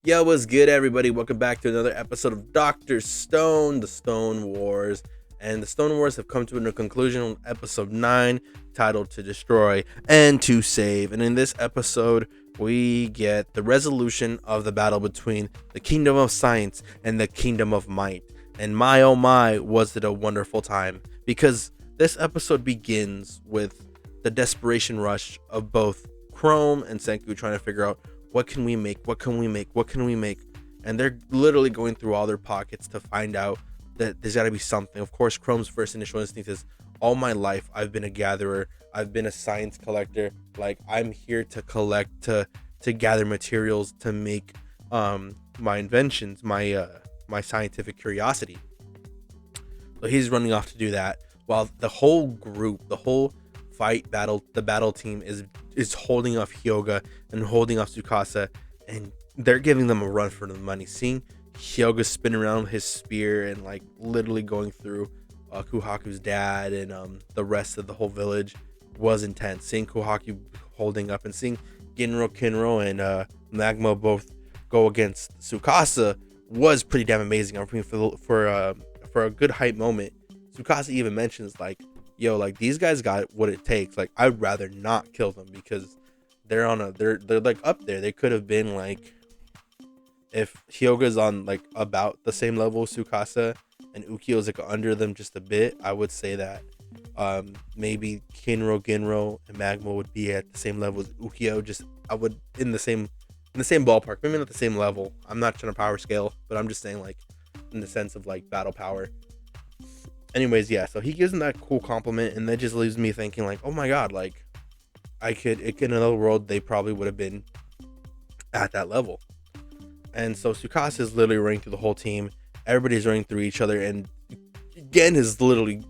Yo, what's good, everybody? Welcome back to another episode of Dr. Stone, the Stone Wars. And the Stone Wars have come to a conclusion on episode 9, titled To Destroy and to Save. And in this episode, we get the resolution of the battle between the Kingdom of Science and the Kingdom of Might. And my oh my, was it a wonderful time. Because this episode begins with the desperation rush of both Chrome and Senku trying to figure out what can we make, what can we make, what can we make, and they're literally going through all their pockets to find out that there's got to be something. Of course, Chrome's first initial instinct is, all my life I've been a gatherer, I've been a science collector, like I'm here to collect, to gather materials to make my inventions, my scientific curiosity. So he's running off to do that, while the whole group, the whole the battle team is holding off Hyoga and holding off Tsukasa, and they're giving them a run for the money. Seeing Hyoga spin around his spear and like literally going through Kuhaku's dad and the rest of the whole village was intense. Seeing Kuhaku holding up and seeing Kinro and Magma both go against Tsukasa was pretty damn amazing. I mean, for a good hype moment, Tsukasa even mentions like, yo, like these guys got what it takes. Like I'd rather not kill them because they're like up there. They could have been like, if Hyoga's on like about the same level as Tsukasa and Ukio's like under them just a bit, I would say that maybe Ginro and Magma would be at the same level as Ukio. Just I would in the same ballpark, maybe not the same level. I'm not trying to power scale, but I'm just saying like in the sense of like battle power. Anyways, yeah, so he gives him that cool compliment, and that just leaves me thinking like, oh my god, like in another world they probably would have been at that level. And so Tsukasa is literally running through the whole team. Everybody's running through each other, and Gen is literally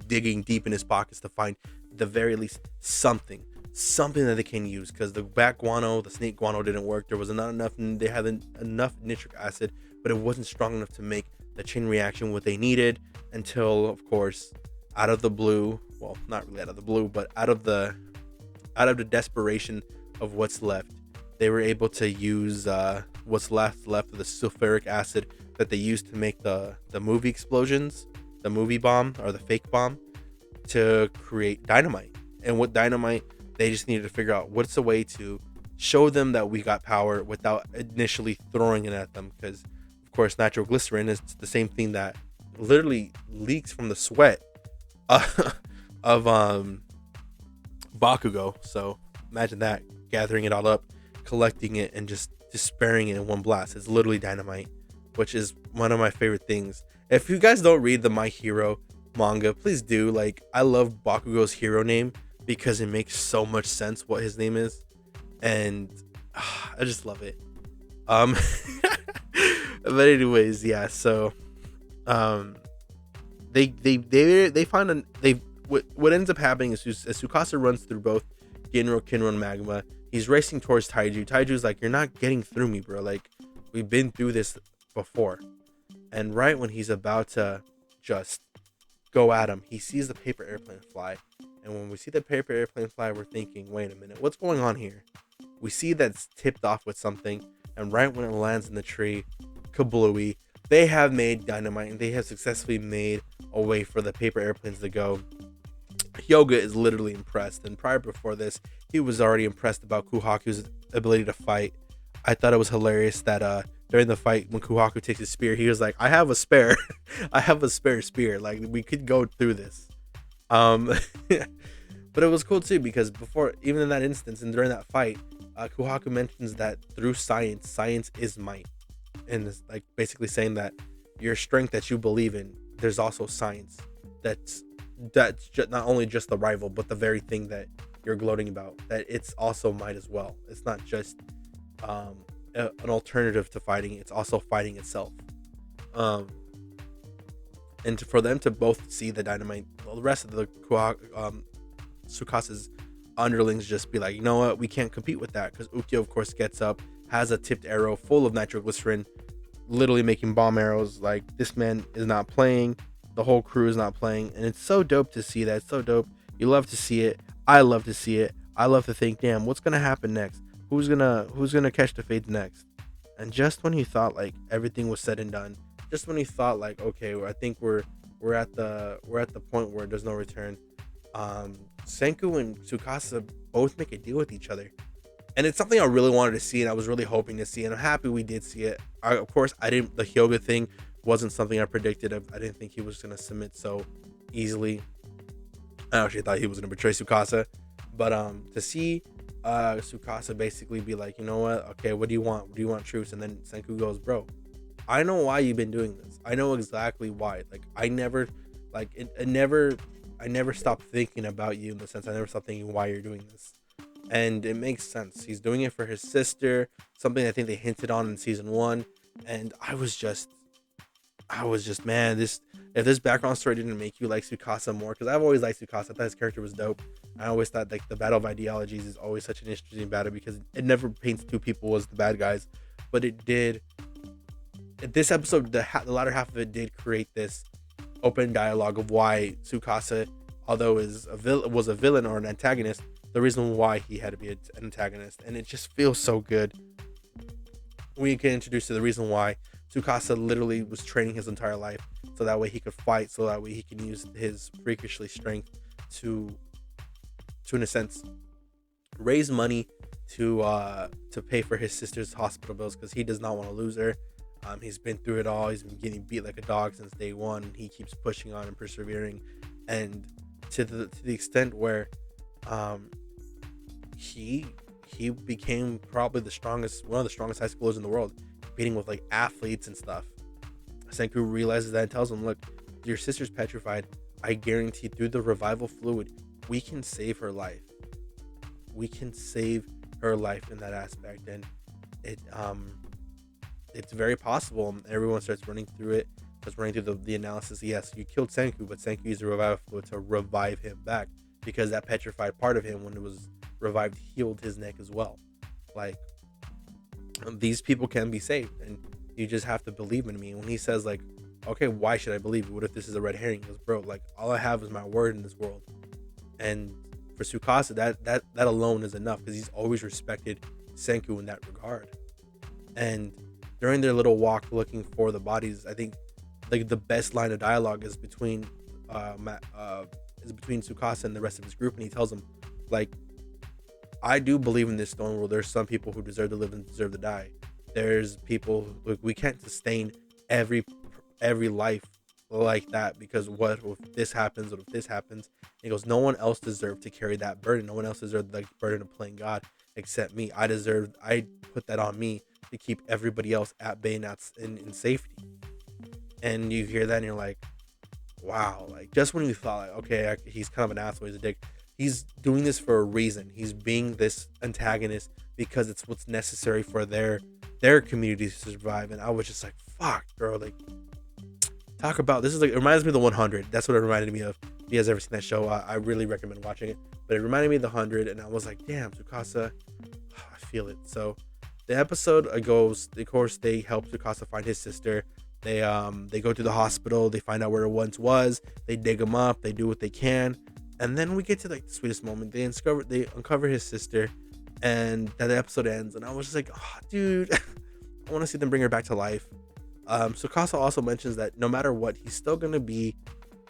digging deep in his pockets to find the very least something that they can use, because the bat guano, the snake guano didn't work. There was not enough. They had enough nitric acid, but it wasn't strong enough to make the chain reaction what they needed, until of course out of the blue, well, not really out of the blue, but out of the desperation of what's left, they were able to use what's left of the sulfuric acid that they used to make the movie explosions, the movie bomb or the fake bomb, to create dynamite. And with dynamite, they just needed to figure out what's a way to show them that we got power without initially throwing it at them, because of course nitroglycerin is the same thing that literally leaks from the sweat of Bakugo. So imagine that, gathering it all up, collecting it, and just sparing it in one blast. It's literally dynamite, which is one of my favorite things. If you guys don't read the My Hero manga, please do. Like, I love Bakugo's hero name because it makes so much sense what his name is, and I just love it. But anyways, yeah. So, they find what ends up happening is, as Tsukasa runs through both Kinro, and Magma, he's racing towards Taiju. Taiju's like, you're not getting through me, bro. Like, we've been through this before. And right when he's about to just go at him, he sees the paper airplane fly. And when we see the paper airplane fly, we're thinking, wait a minute, what's going on here? We see that's tipped off with something, and right when it lands in the tree, kablooey, they have made dynamite, and they have successfully made a way for the paper airplanes to go. Hyoga is literally impressed, and prior before this, he was already impressed about Kuhaku's ability to fight. I thought it was hilarious that during the fight, when Kuhaku takes his spear, he was like, I have a spare. I have a spare spear. Like, we could go through this. But it was cool too, because before, even in that instance and during that fight, Kuhaku mentions that through science is might. And it's like basically saying that your strength that you believe in, there's also science that's not only just the rival, but the very thing that you're gloating about, that it's also might as well. It's not just an alternative to fighting, it's also fighting itself. And for them to both see the dynamite, well, the rest of the Tsukasa's underlings just be like, you know what, we can't compete with that, because Ukyo of course gets up, has a tipped arrow full of nitroglycerin, literally making bomb arrows. Like, this man is not playing, the whole crew is not playing, and it's so dope to see that. It's so dope. You love to see it. I love to see it. I love to think, damn, what's gonna happen next? Who's gonna catch the fades next? And just when you thought like everything was said and done, just when you thought like, okay, I think we're at the point where there's no return, Senku and Tsukasa both make a deal with each other. And it's something I really wanted to see, and I was really hoping to see, and I'm happy we did see it. Of course, I didn't. The Hyoga thing wasn't something I predicted. I didn't think he was gonna submit so easily. I actually thought he was gonna betray Tsukasa, but to see Tsukasa basically be like, you know what? Okay, what do you want? Do you want truce? And then Senku goes, bro, I know why you've been doing this. I know exactly why. Like I never, like it never, I never stopped thinking about you in the sense I never stopped thinking why you're doing this. And it makes sense. He's doing it for his sister, something I think they hinted on in season one. And I was just, man, this if this background story didn't make you like Tsukasa more, because I've always liked Tsukasa, I thought his character was dope. I always thought like the battle of ideologies is always such an interesting battle because it never paints two people as the bad guys, but it did. This episode, the latter half of it did create this open dialogue of why Tsukasa, although was a villain or an antagonist, the reason why he had to be an antagonist, and it just feels so good. We get introduced to the reason why Tsukasa literally was training his entire life so that way he could fight, so that way he can use his freakishly strength to in a sense raise money to pay for his sister's hospital bills because he does not want to lose her. He's been through it all. He's been getting beat like a dog since day one. And he keeps pushing on and persevering, and to the extent where he became probably one of the strongest high schoolers in the world, competing with like athletes and stuff. Senku realizes that and tells him, look, your sister's petrified. I guarantee through the revival fluid, we can save her life. We can save her life in that aspect. And it's very possible. Everyone starts running through the analysis. Yes, you killed Senku, but Senku used the revival fluid to revive him back because that petrified part of him, when it was revived, healed his neck as well. Like, these people can be saved, and you just have to believe in me. And when he says like, okay, why should I believe you? What if this is a red herring? He goes, bro, like all I have is my word in this world. And for Tsukasa, that alone is enough because he's always respected Senku in that regard. And during their little walk looking for the bodies, I think like the best line of dialogue is between Tsukasa and the rest of his group, and he tells them like, I do believe in this stone world. There's some people who deserve to live and deserve to die. There's people like we can't sustain every life like that because what if this happens? What if this happens? And he goes, no one else deserved to carry that burden. No one else deserved the burden of playing God except me. I put that on me to keep everybody else at bay and in safety. And you hear that and you're like, wow. Like just when you thought like, okay, he's kind of an asshole, he's a dick. He's doing this for a reason. He's being this antagonist because it's what's necessary for their community to survive. And I was just like, fuck, bro. Like, talk about this is like, it reminds me of the 100. That's what it reminded me of. If you guys ever seen that show, I really recommend watching it. But it reminded me of the 100, and I was like, damn, Tsukasa, I feel it. So the episode goes, of course, they help Tsukasa find his sister. They go to the hospital. They find out where it once was. They dig him up. They do what they can. And then we get to like the sweetest moment. They uncover his sister, and that episode ends. And I was just like, oh, dude, I want to see them bring her back to life. Tsukasa also mentions that no matter what, he's still going to be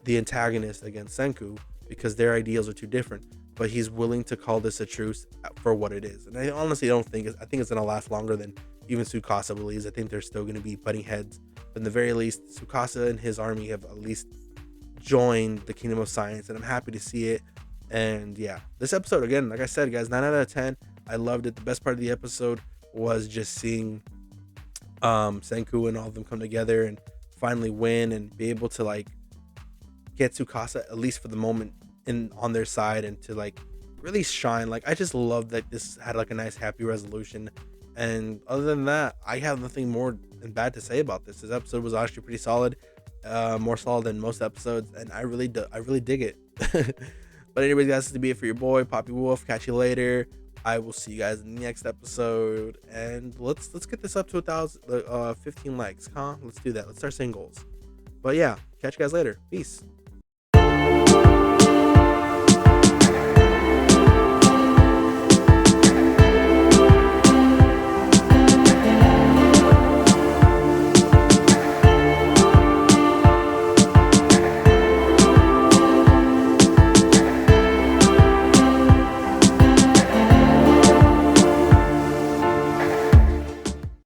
the antagonist against Senku because their ideals are too different. But he's willing to call this a truce for what it is. And I honestly don't think I think it's going to last longer than even Tsukasa believes. I think they're still going to be butting heads. But in the very least, Tsukasa and his army have at least joined the Kingdom of Science, and I'm happy to see it. And yeah, this episode, again, like I said, guys, 9 out of 10. I loved it. The best part of the episode was just seeing Senku and all of them come together and finally win and be able to like get Tsukasa, at least for the moment, on their side and to like really shine. Like I just love that this had like a nice happy resolution. And other than that, I have nothing more than bad to say about this. This episode was actually pretty solid, more solid than most episodes, and I really dig it. But anyways, guys, this is to be it for your boy Poppy Wolf. Catch you later. I will see you guys in the next episode, and let's get this up to 15 likes, huh? Let's do that. Let's start setting goals. But yeah, catch you guys later. Peace.